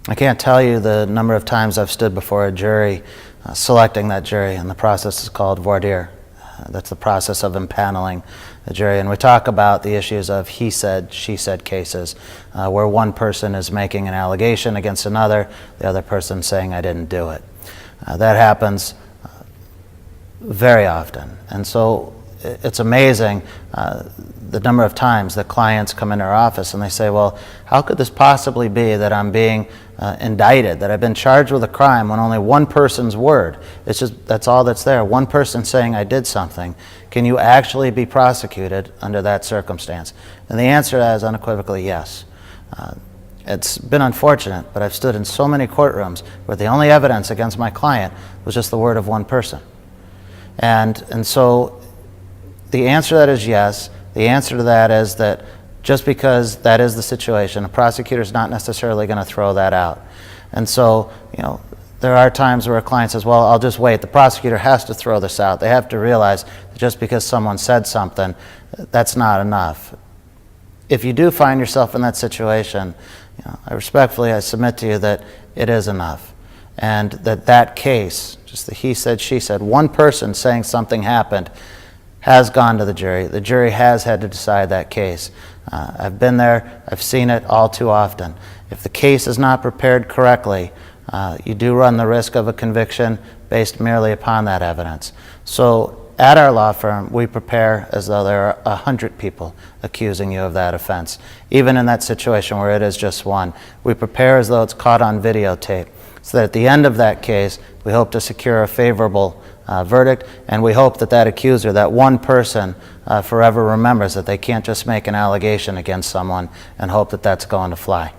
I can't tell you the number of times I've stood before a jury, selecting that jury, and the process is called voir dire. That's the process of impaneling the jury. And we talk about the issues of he said, she said cases, where one person is making an allegation against another, the other person saying, I didn't do it. That happens very often. And so it's amazing the number of times that clients come into our office and they say, well, how could this possibly be that I'm being indicted, that I've been charged with a crime when only one person's word, it's just, that's all that's there, one person saying I did something. Can you actually be prosecuted under that circumstance? And the answer is unequivocally yes. It's been unfortunate, but I've stood in so many courtrooms where the only evidence against my client was just the word of one person. And so the answer to that is yes. The answer to that is that just because that is the situation, a prosecutor is not necessarily going to throw that out. And so, you know, there are times where a client says, well, I'll just wait. The prosecutor has to throw this out. They have to realize that just because someone said something, that's not enough. If you do find yourself in that situation, you know, I submit to you that it is enough. And that case, just the he said, she said, one person saying something happened, has gone to the jury. The jury has had to decide that case. I've been there. I've seen it all too often. If the case is not prepared correctly, you do run the risk of a conviction based merely upon that evidence. So at our law firm, we prepare as though there are 100 people accusing you of that offense. Even in that situation where it is just one, we prepare as though it's caught on videotape, so that at the end of that case, we hope to secure a favorable verdict, and we hope that that accuser, that one person, forever remembers that they can't just make an allegation against someone and hope that that's going to fly.